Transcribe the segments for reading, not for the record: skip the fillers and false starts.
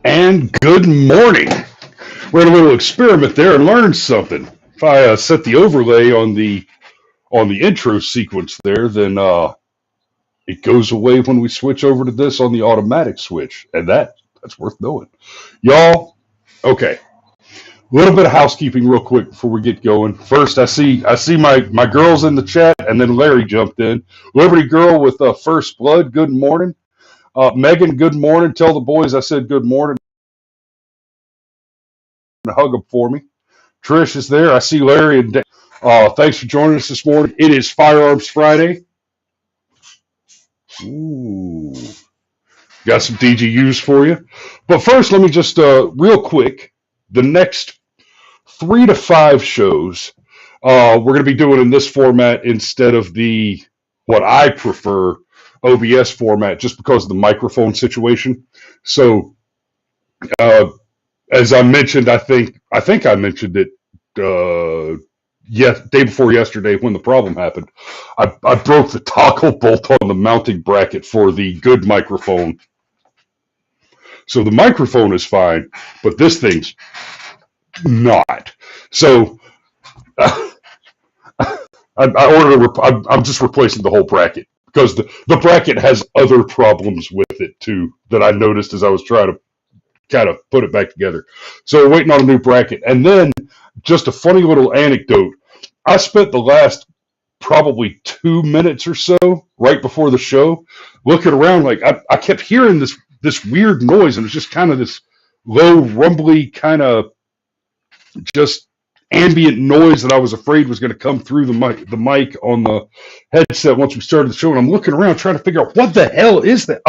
And good morning. We had a little experiment there and learned something. If I set the overlay on the intro sequence there, then it goes away when we switch over to this on the automatic switch, and that's worth knowing, y'all. Okay, a little bit of housekeeping real quick before we get going. First, I see my girls in the chat, and then Larry jumped in. Liberty Girl with First Blood. Good morning. Megan, good morning. Tell the boys I said good morning. Hug them for me. Trish is there. I see Larry and Dan. Thanks for joining us this morning. It is Firearms Friday. Ooh, got some DGUs for you. But first, let me just real quick. The next 3 to 5 shows we're going to be doing in this format instead of the what I prefer OBS format, just because of the microphone situation. So. As I mentioned, I think I mentioned it day before yesterday when the problem happened. I broke the toggle bolt on the mounting bracket for the good microphone. So the microphone is fine, but this thing's not. So I ordered I'm just replacing the whole bracket because the bracket has other problems with it too that I noticed as I was trying to kind of put it back together. So we're waiting on a new bracket. And then just a funny little anecdote. I spent the last probably 2 minutes or so right before the show looking around. Like I kept hearing this weird noise, and it was just kind of this low rumbly kind of just ambient noise that I was afraid was going to come through the mic on the headset once we started the show. And I'm looking around trying to figure out what the hell is that?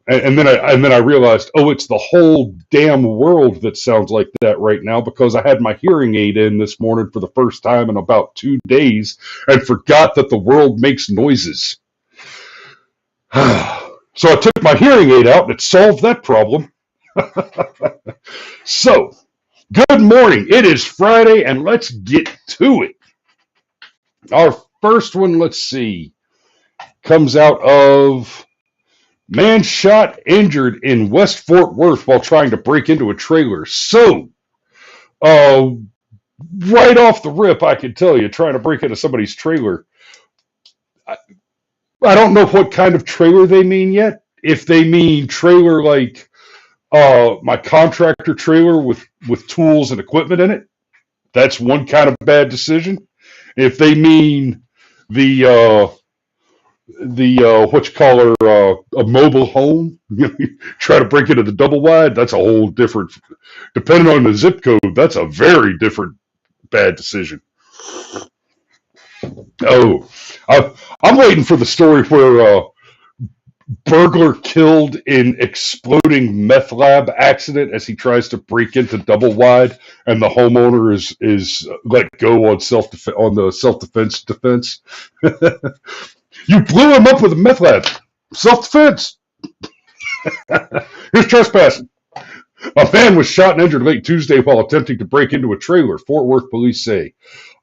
And then I realized, it's the whole damn world that sounds like that right now, because I had my hearing aid in this morning for the first time in about 2 days and forgot that the world makes noises. So I took my hearing aid out and it solved that problem. So, good morning. It is Friday and let's get to it. Our first one, let's see, comes out of... Man shot, injured in West Fort Worth while trying to break into a trailer. So, right off the rip, I can tell you, trying to break into somebody's trailer. I don't know what kind of trailer they mean yet. If they mean trailer like my contractor trailer with tools and equipment in it, that's one kind of bad decision. If they mean the a mobile home, try to break into the double wide, that's a whole different, depending on the zip code, that's a very different bad decision. I'm waiting for the story where burglar killed in exploding meth lab accident as he tries to break into double wide, and the homeowner is let go on the self-defense. You blew him up with a meth lab. Self-defense. Here's trespassing. A man was shot and injured late Tuesday while attempting to break into a trailer, Fort Worth police say.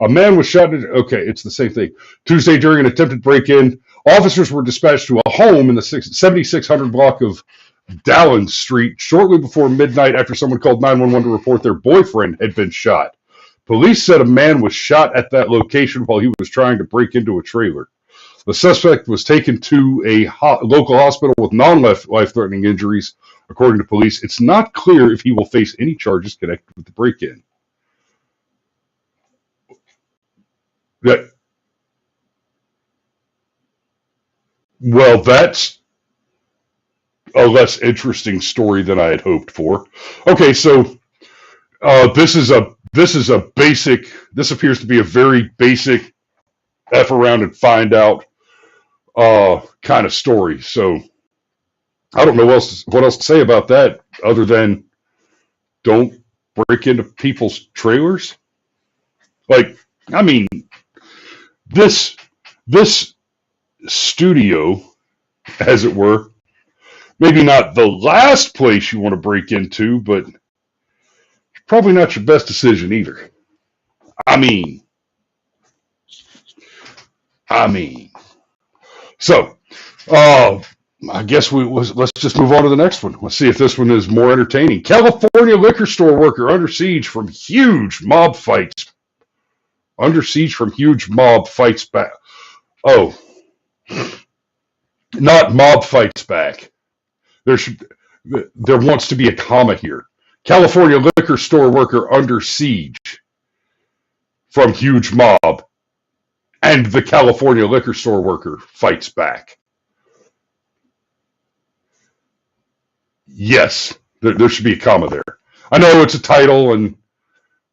A man was shot and... Okay, it's the same thing. Tuesday, during an attempted break-in, officers were dispatched to a home in the 7600 block of Dallin Street shortly before midnight after someone called 911 to report their boyfriend had been shot. Police said a man was shot at that location while he was trying to break into a trailer. The suspect was taken to a local hospital with non-life-threatening injuries, according to police. It's not clear if he will face any charges connected with the break-in. Well, that's a less interesting story than I had hoped for. Okay, so this appears to be a very basic F around and find out kind of story. So I don't know what else to say about that other than don't break into people's trailers. Like, I mean, this studio, as it were, maybe not the last place you want to break into, but probably not your best decision either. I mean. So, I guess let's just move on to the next one. Let's see if this one is more entertaining. California liquor store worker under siege from huge mob fights. Under siege from huge mob fights back. Oh, not mob fights back. There wants to be a comma here. California liquor store worker under siege from huge mob, and the California liquor store worker fights back. Yes, there should be a comma there. I know it's a title,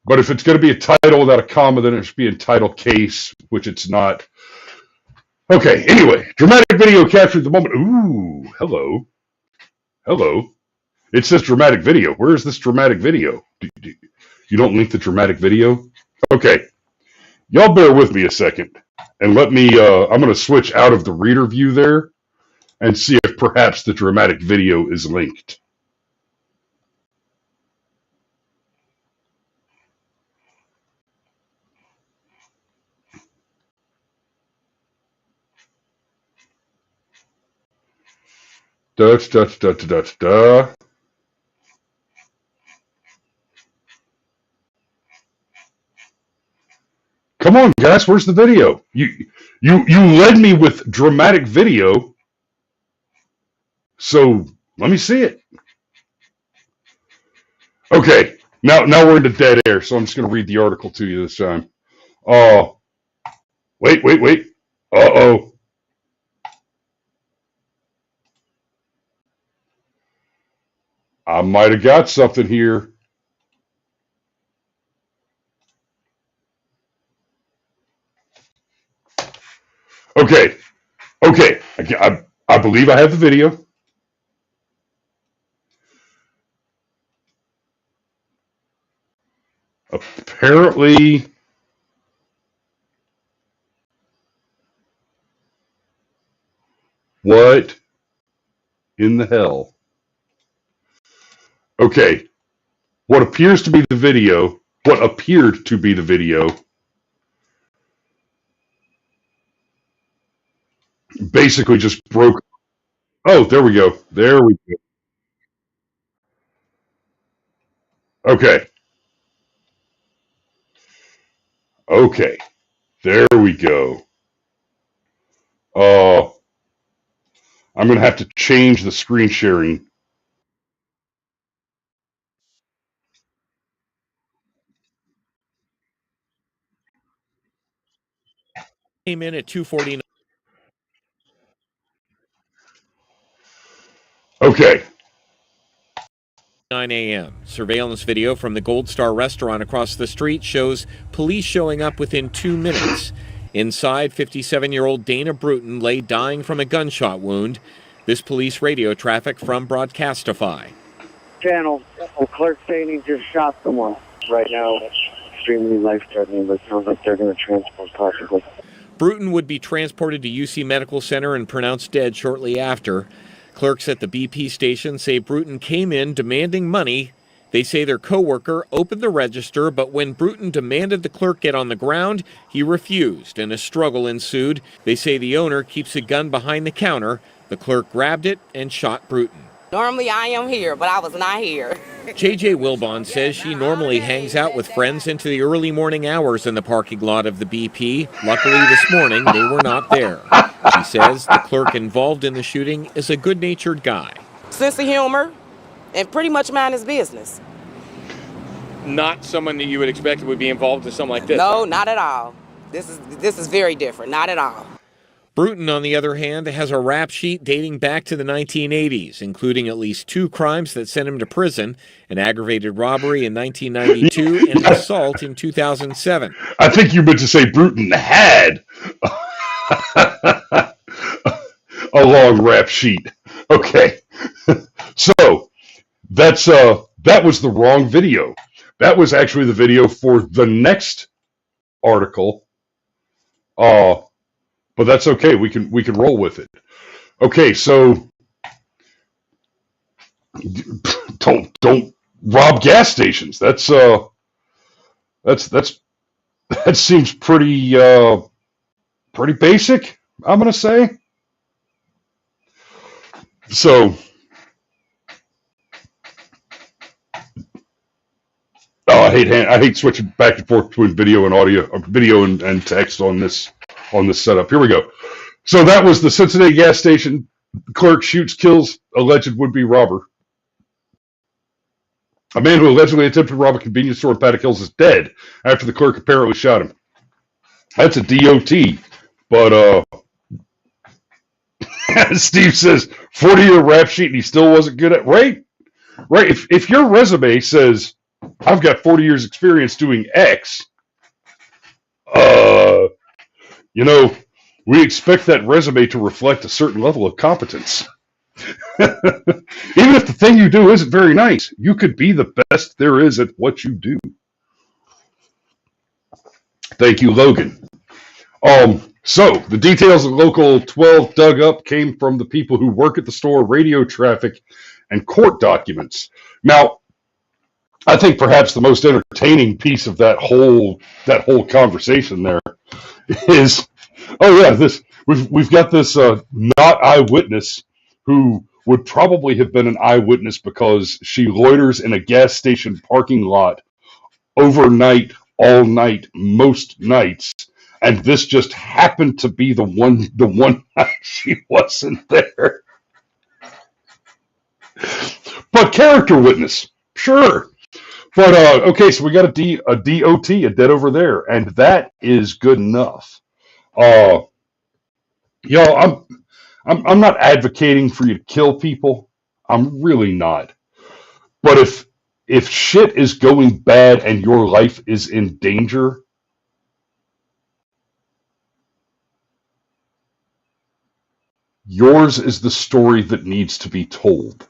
but if it's going to be a title without a comma, then it should be in title case, which it's not. Okay, anyway, dramatic video captured the moment. Ooh, hello. It says dramatic video. Where is this dramatic video? You don't link the dramatic video? Okay. Y'all bear with me a second. And let me, I'm going to switch out of the reader view there and see if perhaps the dramatic video is linked. Come on, guys, where's the video? You led me with dramatic video, so let me see it. Okay, now we're into dead air, so I'm just going to read the article to you this time. Wait. Uh-oh. I might have got something here. Okay. I believe I have the video. Apparently, what in the hell? Okay, what appeared to be the video basically just broke. Oh, there we go. Okay, there we go. I'm going to have to change the screen sharing. Came in at 2:49. Okay. 9 a.m. Surveillance video from the Gold Star restaurant across the street shows police showing up within 2 minutes. Inside, 57-year-old Dana Bruton lay dying from a gunshot wound. This police radio traffic from Broadcastify. Channel, clerk saying he just shot someone. Right now, extremely life-threatening, but it sounds like they're going to transport possibly. Bruton would be transported to UC Medical Center and pronounced dead shortly after. Clerks at the BP station say Bruton came in demanding money. They say their co-worker opened the register, but when Bruton demanded the clerk get on the ground, he refused, and a struggle ensued. They say the owner keeps a gun behind the counter. The clerk grabbed it and shot Bruton. Normally I am here, but I was not here. JJ Wilbon says she normally hangs out with friends into the early morning hours in the parking lot of the BP. Luckily, this morning, they were not there. She says the clerk involved in the shooting is a good-natured guy. Sense of humor, and pretty much mind his business. Not someone that you would expect would be involved in something like this? No, not at all. This is very different. Not at all. Bruton, on the other hand, has a rap sheet dating back to the 1980s, including at least 2 crimes that sent him to prison, an aggravated robbery in 1992 and an assault in 2007. I think you meant to say Bruton had a long rap sheet. Okay. So that was the wrong video. That was actually the video for the next article. But that's okay. We can roll with it. Okay, so don't rob gas stations. That seems pretty basic, I'm gonna say. So I hate switching back and forth between video and audio, or video and text on this setup. Here we go. So that was the Cincinnati gas station clerk shoots, kills alleged would-be robber. A man who allegedly attempted to rob a convenience store in Paddock Hills is dead after the clerk apparently shot him. That's a DOT, but Steve says 40-year rap sheet and he still wasn't good at right. If your resume says I've got 40 years experience doing X, we expect that resume to reflect a certain level of competence. Even if the thing you do isn't very nice, you could be the best there is at what you do. Thank you, Logan. So the details of Local 12 dug up came from the people who work at the store, radio traffic, and court documents. Now, I think perhaps the most entertaining piece of that whole conversation there is, we've got this not eyewitness who would probably have been an eyewitness because she loiters in a gas station parking lot overnight, all night, most nights, and this just happened to be the one night she wasn't there. But character witness, sure. But okay, so we got a DOT, a dead over there, and that is good enough. Y'all, I'm not advocating for you to kill people. I'm really not. But if shit is going bad and your life is in danger, yours is the story that needs to be told.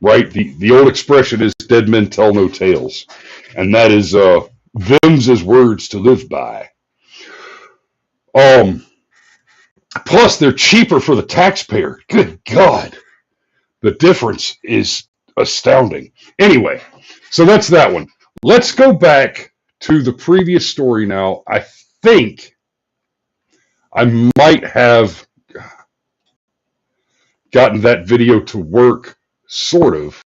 Right? The old expression is dead men tell no tales. And that is them's as words to live by. Plus, they're cheaper for the taxpayer. Good God. The difference is astounding. Anyway, so that's that one. Let's go back to the previous story now. I think I might have gotten that video to work, sort of.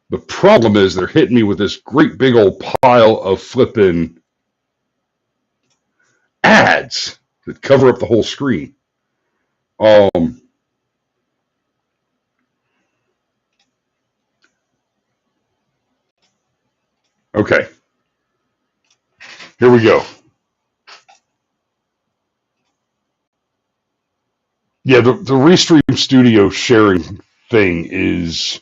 The problem is they're hitting me with this great big old pile of flipping ads that cover up the whole screen. Okay. Here we go. Yeah, the Restream Studio sharing thing is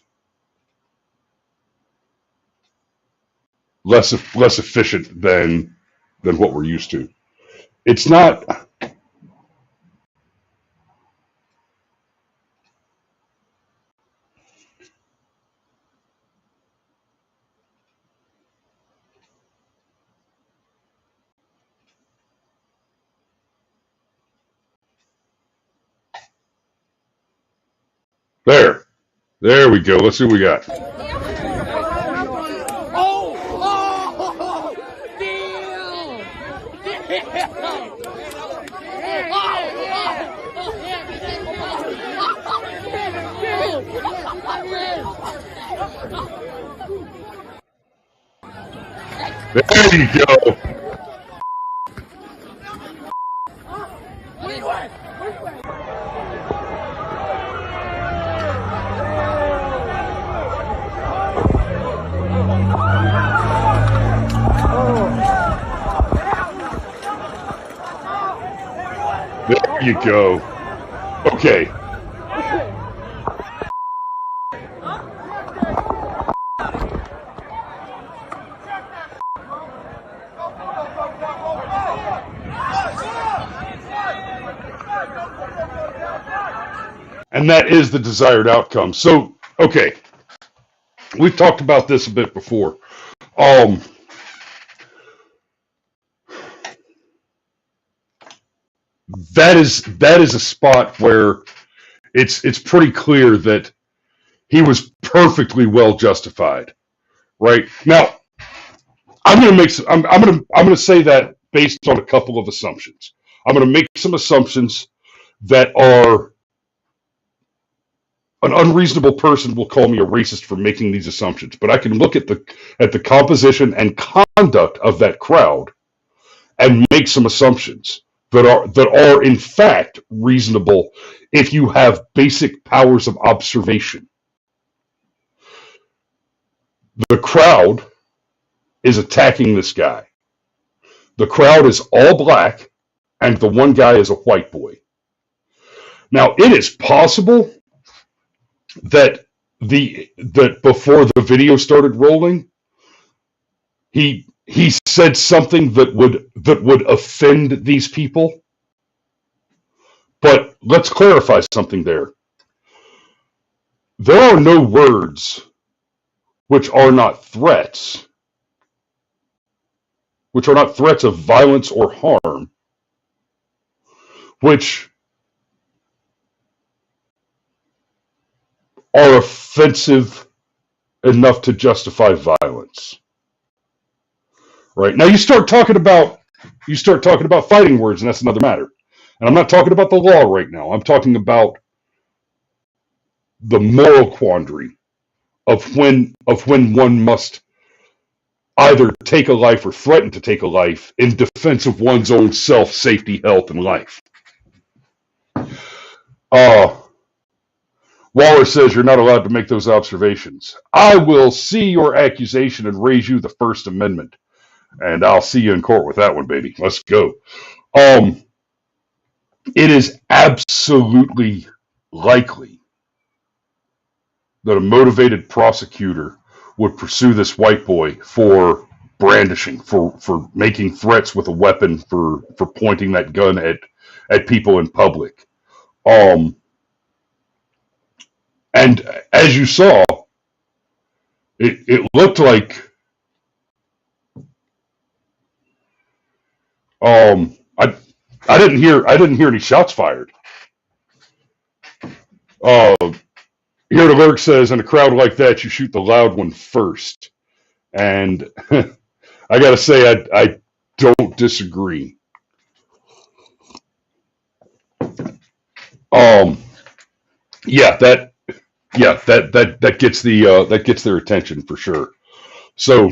less efficient than what we're used to. It's not. There we go. Let's see what we got. There you go. There you go. Okay. And that is the desired outcome. So, okay. We've talked about this a bit before. That is a spot where it's pretty clear that he was perfectly well justified, right? Now, I'm gonna say that based on a couple of assumptions. I'm gonna make some assumptions that are an unreasonable person will call me a racist for making these assumptions, but I can look at the composition and conduct of that crowd and make some assumptions that are in fact reasonable if you have basic powers of observation. The crowd is attacking this guy. The crowd is all black, and the one guy is a white boy. Now, it is possible that before the video started rolling, he said something that would offend these people. But let's clarify something there. There are no words which are not threats of violence or harm, which are offensive enough to justify violence. Right? Now you start talking about fighting words, and that's another matter. And I'm not talking about the law right now. I'm talking about the moral quandary of when one must either take a life or threaten to take a life in defense of one's own self, safety, health, and life. Waller says you're not allowed to make those observations. I will see your accusation and raise you the First Amendment. And I'll see you in court with that one, baby. Let's go. It is absolutely likely that a motivated prosecutor would pursue this white boy for brandishing, for making threats with a weapon, for pointing that gun at people in public. And as you saw, it looked like I didn't hear any shots fired. Here the lyric says, in a crowd like that, you shoot the loud one first. And I gotta say, I don't disagree. That gets their attention for sure. So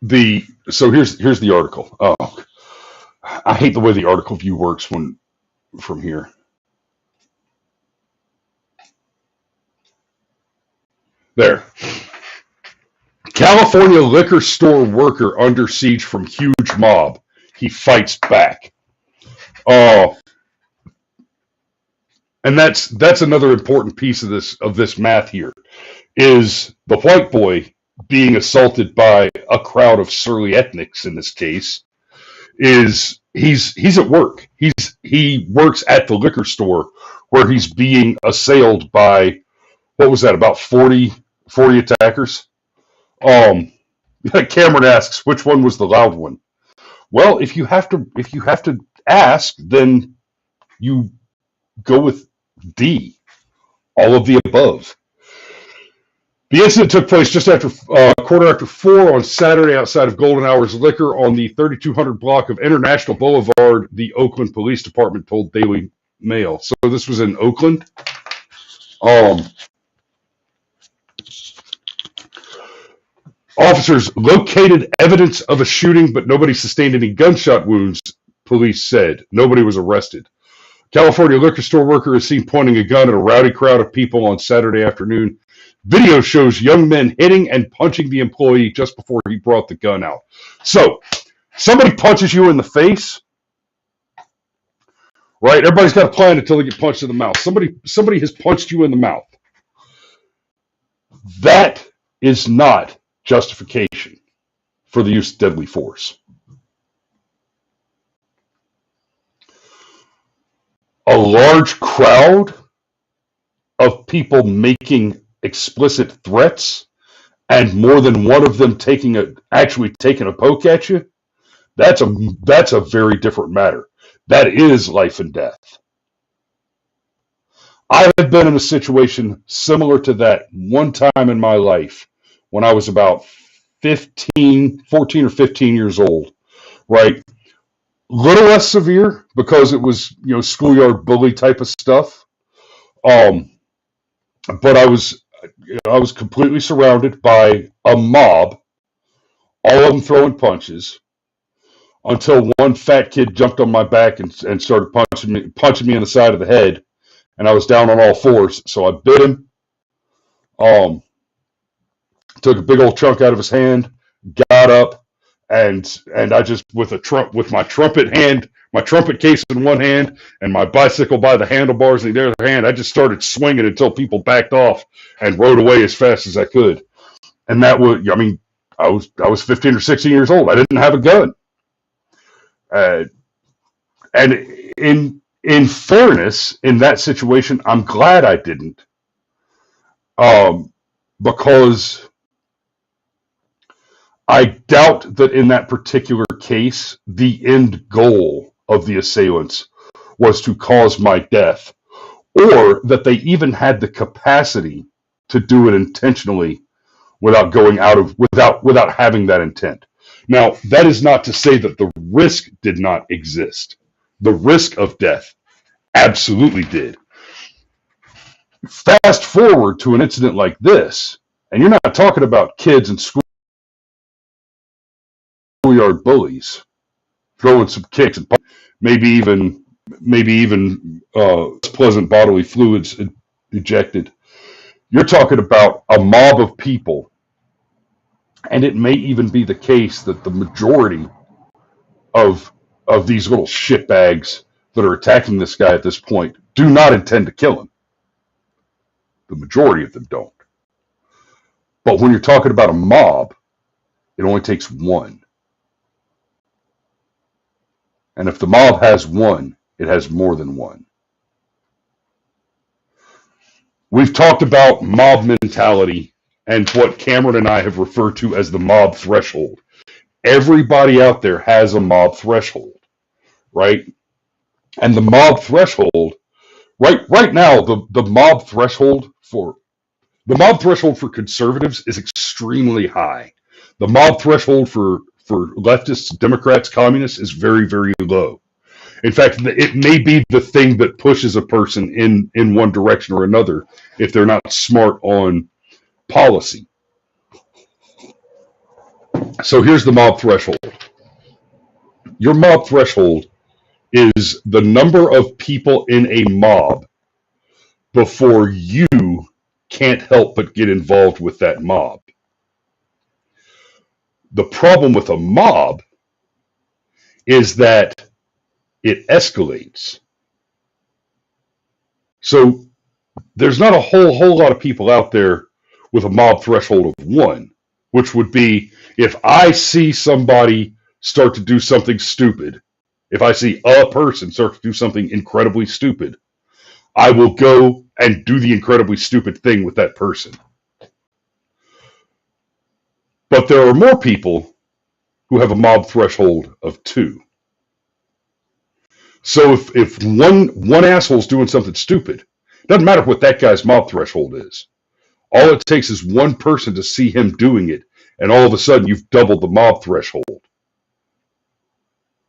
here's the article. Oh, I hate the way the article view works from here. There. California liquor store worker under siege from huge mob. He fights back. And that's another important piece of this math here, is the white boy being assaulted by a crowd of surly ethnics in this case. He's at work. He works at the liquor store where he's being assailed by, what was that, about 40 attackers? Cameron asks, which one was the loud one? Well, if you have to ask, then you go with D, all of the above. The incident took place just after quarter after 4 on Saturday outside of Golden Hours Liquor on the 3200 block of International Boulevard, the Oakland Police Department told Daily Mail. So this was in Oakland? Um, Officers located evidence of a shooting, but nobody sustained any gunshot wounds, police said. Nobody was arrested. California liquor store worker is seen pointing a gun at a rowdy crowd of people on Saturday afternoon. Video shows young men hitting and punching the employee just before he brought the gun out. So, somebody punches you in the face, right? Everybody's got a plan until they get punched in the mouth. Somebody has punched you in the mouth. That is not justification for the use of deadly force. A large crowd of people making explicit threats and more than one of them actually taking a poke at you, that's a very different matter. That is life and death. I have been in a situation similar to that one time in my life when I was about 14 or 15 years old, right? Little less severe because it was, schoolyard bully type of stuff. But I was completely surrounded by a mob, all of them throwing punches, until one fat kid jumped on my back and started punching me in the side of the head, and I was down on all fours. So I bit him, took a big old chunk out of his hand, got up, and I just with my trumpet case in one hand and my bicycle by the handlebars in the other hand, I just started swinging until people backed off and rode away as fast as I could. And that was, I was 15 or 16 years old. I didn't have a gun. And in fairness, in that situation, I'm glad I didn't, because I doubt that in that particular case, the end goal of the assailants was to cause my death, or that they even had the capacity to do it intentionally without having that intent. Now, that is not to say that the risk did not exist. The risk of death absolutely did. Fast forward to an incident like this, and you're not talking about kids and schoolyard bullies throwing some kicks and maybe even pleasant bodily fluids ejected. You're talking about a mob of people, and it may even be the case that the majority of these little shitbags that are attacking this guy at this point do not intend to kill him. The majority of them don't. But when you're talking about a mob, it only takes one. And if the mob has one, it has more than one. We've talked about mob mentality and what Cameron and I have referred to as the mob threshold. Everybody out there has a mob threshold, right? And the mob threshold, right now, the mob threshold for conservatives is extremely high. The mob threshold for leftists, Democrats, communists is very, very low. In fact, it may be the thing that pushes a person in one direction or another if they're not smart on policy. So here's the mob threshold. Your mob threshold is the number of people in a mob before you can't help but get involved with that mob. The problem with a mob is that it escalates. So there's not a whole lot of people out there with a mob threshold of 1, which would be if I see somebody start to do something stupid, if I see a person start to do something incredibly stupid, I will go and do the incredibly stupid thing with that person. But there are more people who have a mob threshold of 2. So if one asshole's doing something stupid, doesn't matter what that guy's mob threshold is. All it takes is one person to see him doing it, and all of a sudden you've doubled the mob threshold.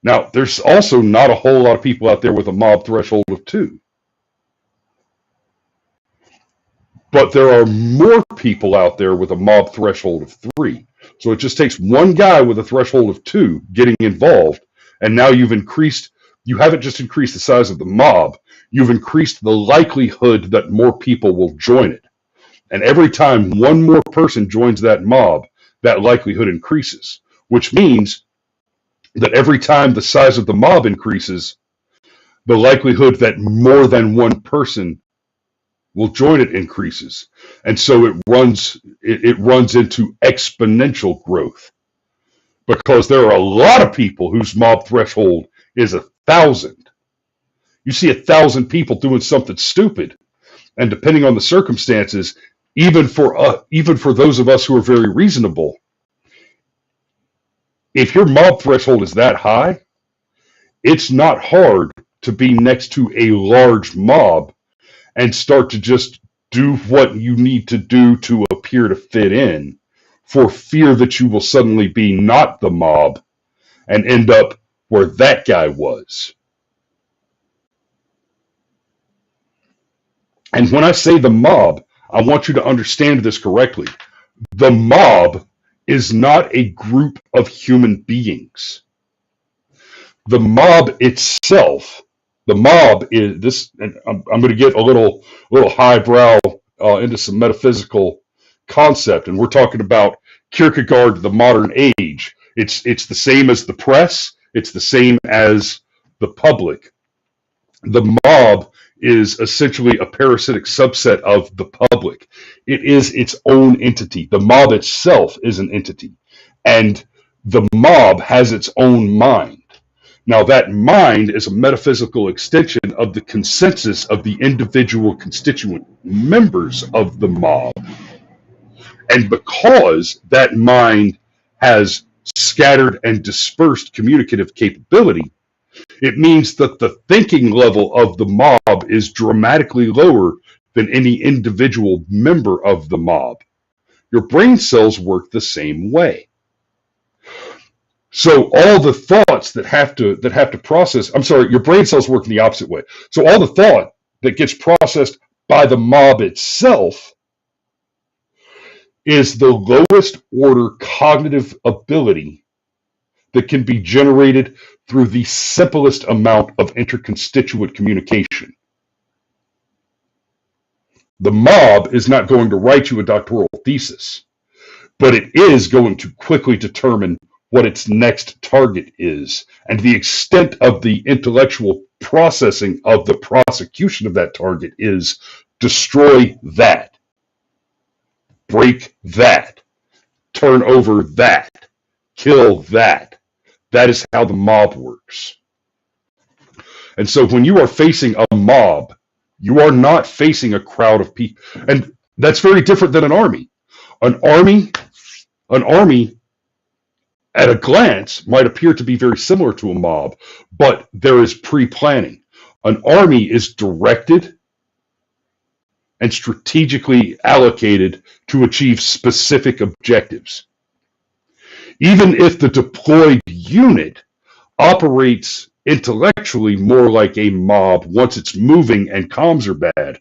Now, there's also not a whole lot of people out there with a mob threshold of 2. But there are more people out there with a mob threshold of 3. So it just takes one guy with a threshold of 2 getting involved, and now you haven't just increased the size of the mob, you've increased the likelihood that more people will join it. And every time one more person joins that mob, that likelihood increases, which means that every time the size of the mob increases, the likelihood that more than one person will join it increases. And so it runs into exponential growth, because there are a lot of people whose mob threshold is 1,000. You see 1,000 people doing something stupid, and depending on the circumstances, even for those of us who are very reasonable, if your mob threshold is that high, it's not hard to be next to a large mob and start to just do what you need to do to appear to fit in, for fear that you will suddenly be not the mob and end up where that guy was. And when I say the mob, I want you to understand this correctly. The mob is not a group of human beings. The mob itself, the mob is this, and I'm going to get a little highbrow into some metaphysical concept, and we're talking about Kierkegaard, the modern age. It's the same as the press. It's the same as the public. The mob is essentially a parasitic subset of the public. It is its own entity. The mob itself is an entity, and the mob has its own mind. Now, that mind is a metaphysical extension of the consensus of the individual constituent members of the mob. And because that mind has scattered and dispersed communicative capability, it means that the thinking level of the mob is dramatically lower than any individual member of the mob. Your brain cells work the same way. So all the thoughts that have to process, your brain cells work in the opposite way. So all the thought that gets processed by the mob itself is the lowest order cognitive ability that can be generated through the simplest amount of interconstituent communication. The mob is not going to write you a doctoral thesis, but it is going to quickly determine what its next target is, and the extent of the intellectual processing of the prosecution of that target is destroy that, break that, turn over that, kill that. That is how the mob works. And so when you are facing a mob, you are not facing a crowd of people. And that's very different than an army. An army at a glance might appear to be very similar to a mob, but there is pre-planning. An army is directed and strategically allocated to achieve specific objectives. Even if the deployed unit operates intellectually more like a mob once it's moving and comms are bad,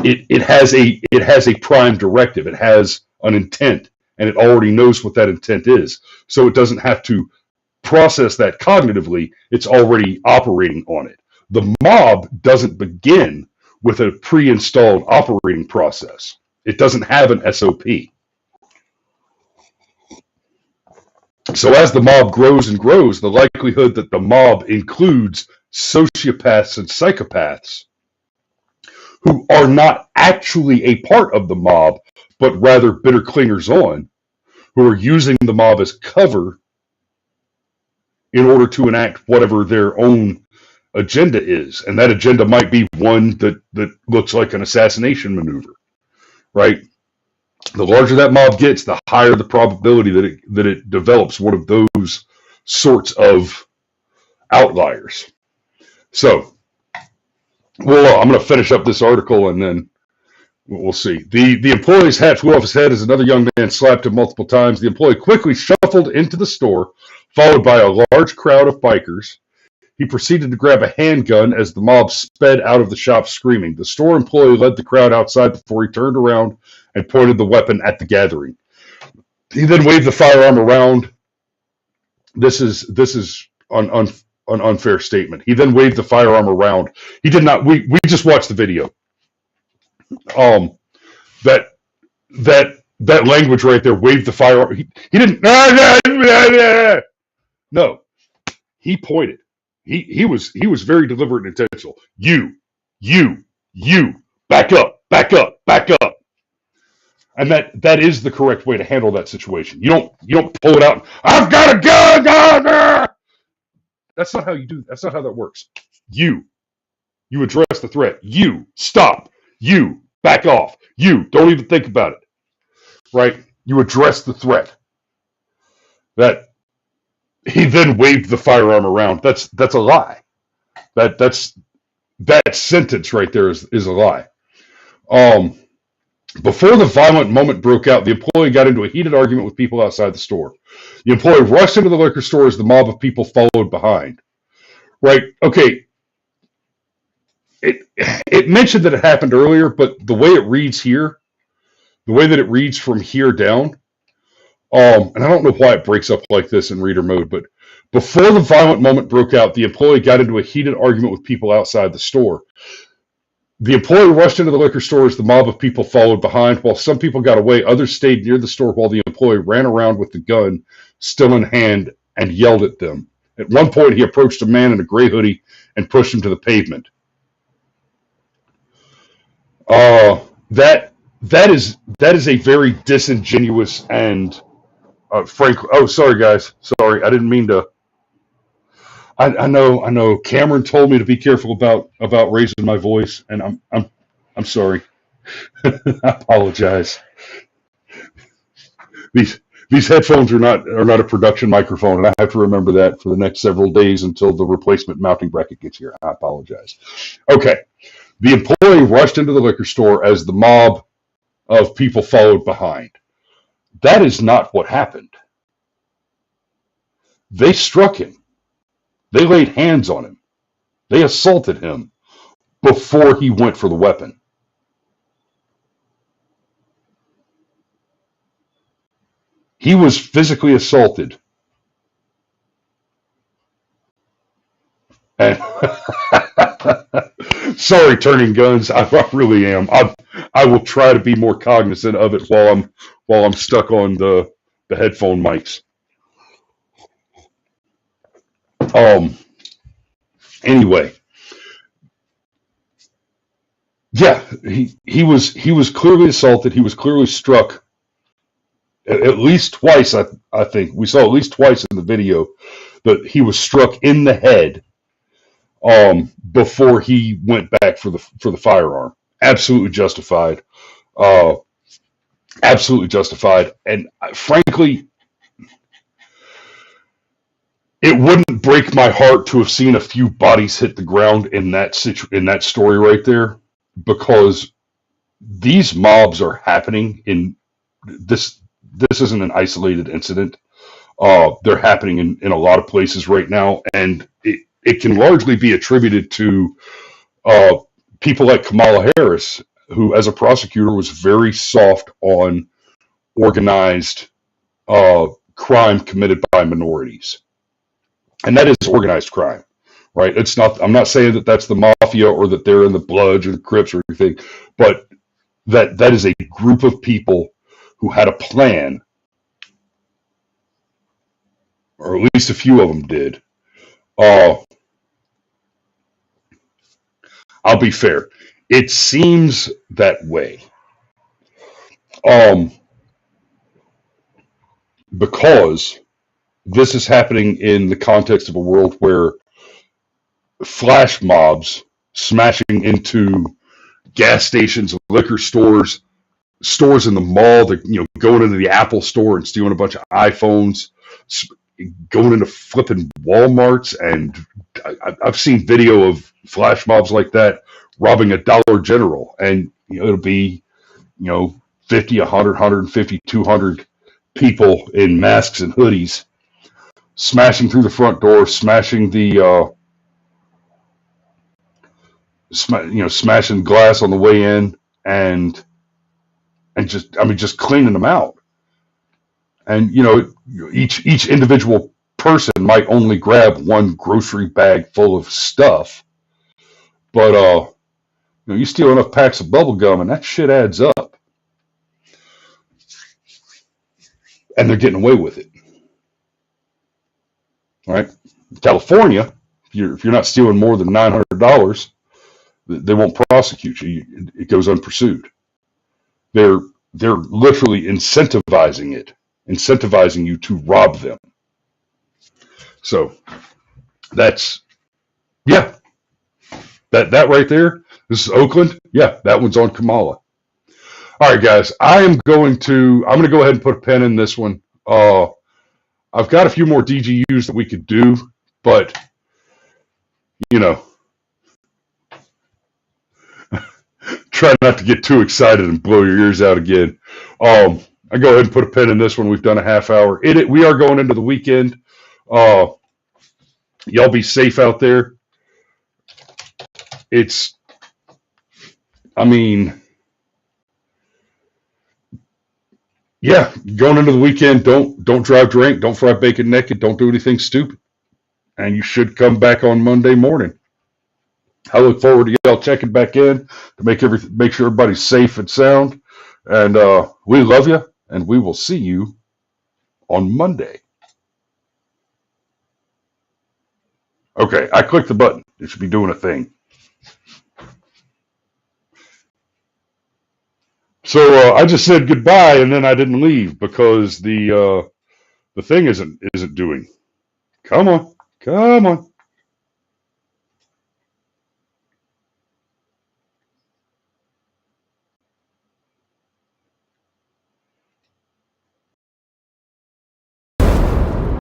it has a prime directive. It has an intent, and it already knows what that intent is. So it doesn't have to process that cognitively. It's already operating on it. The mob doesn't begin with a pre-installed operating process. It doesn't have an SOP. So as the mob grows and grows, the likelihood that the mob includes sociopaths and psychopaths who are not actually a part of the mob, but rather bitter clingers on, who are using the mob as cover in order to enact whatever their own agenda is. And that agenda might be one that looks like an assassination maneuver, right? The larger that mob gets, the higher the probability that it develops one of those sorts of outliers. So, well, I'm going to finish up this article and then we'll see. The employee's hat flew off his head as another young man slapped him multiple times. The employee quickly shuffled into the store, followed by a large crowd of bikers. He proceeded to grab a handgun as the mob sped out of the shop screaming. The store employee led the crowd outside before he turned around and pointed the weapon at the gathering. He then waved the firearm around. This is an unfair statement. He then waved the firearm around. He did not. We just watched the video. That language right there. Waved the firearm. He didn't. No, he pointed. He was very deliberate and intentional. You, back up. And that is the correct way to handle that situation. You don't pull it out. I've got a gun. That's not how you do. That's not how that works. You address the threat. You stop. You back off. You don't even think about it. Right? You address the threat. That he then waved the firearm around. That's a lie. That sentence right there is a lie. Before the violent moment broke out, the employee got into a heated argument with people outside the store. The employee rushed into the liquor store as the mob of people followed behind. Right? Okay. It mentioned that it happened earlier, but the way it reads here, the way that it reads from here down, and I don't know why it breaks up like this in reader mode, but before the violent moment broke out, the employee got into a heated argument with people outside the store. The employee rushed into the liquor store as the mob of people followed behind. While some people got away, others stayed near the store while the employee ran around with the gun still in hand and yelled at them. At one point, he approached a man in a gray hoodie and pushed him to the pavement. That is a very disingenuous and frank. Oh, sorry guys. Sorry, I didn't mean to. I know. Cameron told me to be careful about raising my voice, and I'm sorry. I apologize. These headphones are not a production microphone, and I have to remember that for the next several days until the replacement mounting bracket gets here. I apologize. Okay. The employee rushed into the liquor store as the mob of people followed behind. That is not what happened. They struck him. They laid hands on him. They assaulted him before he went for the weapon. He was physically assaulted. And sorry, turning guns. I really am. I will try to be more cognizant of it while I'm stuck on the headphone mics. Anyway, yeah, he was clearly assaulted. He was clearly struck at least twice. I think we saw at least twice in the video that he was struck in the head before he went back for the firearm. Absolutely justified. Absolutely justified. And frankly, it wouldn't break my heart to have seen a few bodies hit the ground in that story right there, because these mobs are happening in this. This isn't an isolated incident. They're happening in a lot of places right now, and it can largely be attributed to people like Kamala Harris, who, as a prosecutor, was very soft on organized crime committed by minorities. And that is organized crime, right? It's not. I'm not saying that that's the mafia or that they're in the Bloods or the Crips or anything, but that is a group of people who had a plan, or at least a few of them did. I'll be fair. It seems that way. Because this is happening in the context of a world where flash mobs smashing into gas stations, liquor stores, stores in the mall, going into the Apple store and stealing a bunch of iPhones, going into flipping Walmarts, and I've seen video of flash mobs like that robbing a Dollar General, and it'll be 50, 100, 150, 200 people in masks and hoodies smashing through the front door, smashing the smashing glass on the way in and just cleaning them out. And each individual person might only grab one grocery bag full of stuff, but you steal enough packs of bubble gum and that shit adds up, and they're getting away with it. All right, California, if you're not stealing more than $900, they won't prosecute you. It goes unpursued. They're literally incentivizing you to rob them. So that's, yeah, that right there. This is Oakland. Yeah, that one's on Kamala. All right, guys, I'm going to go ahead and put a pin in this one. I've got a few more DGUs that we could do, but try not to get too excited and blow your ears out again. I go ahead and put a pin in this one. We've done a half hour. We are going into the weekend. Y'all be safe out there. Going into the weekend, don't drive drink, don't fry bacon naked, don't do anything stupid. And you should come back on Monday morning. I look forward to y'all checking back in to make sure everybody's safe and sound. And we love you, and we will see you on Monday. Okay, I clicked the button. It should be doing a thing. So I just said goodbye, and then I didn't leave because the thing isn't doing. Come on.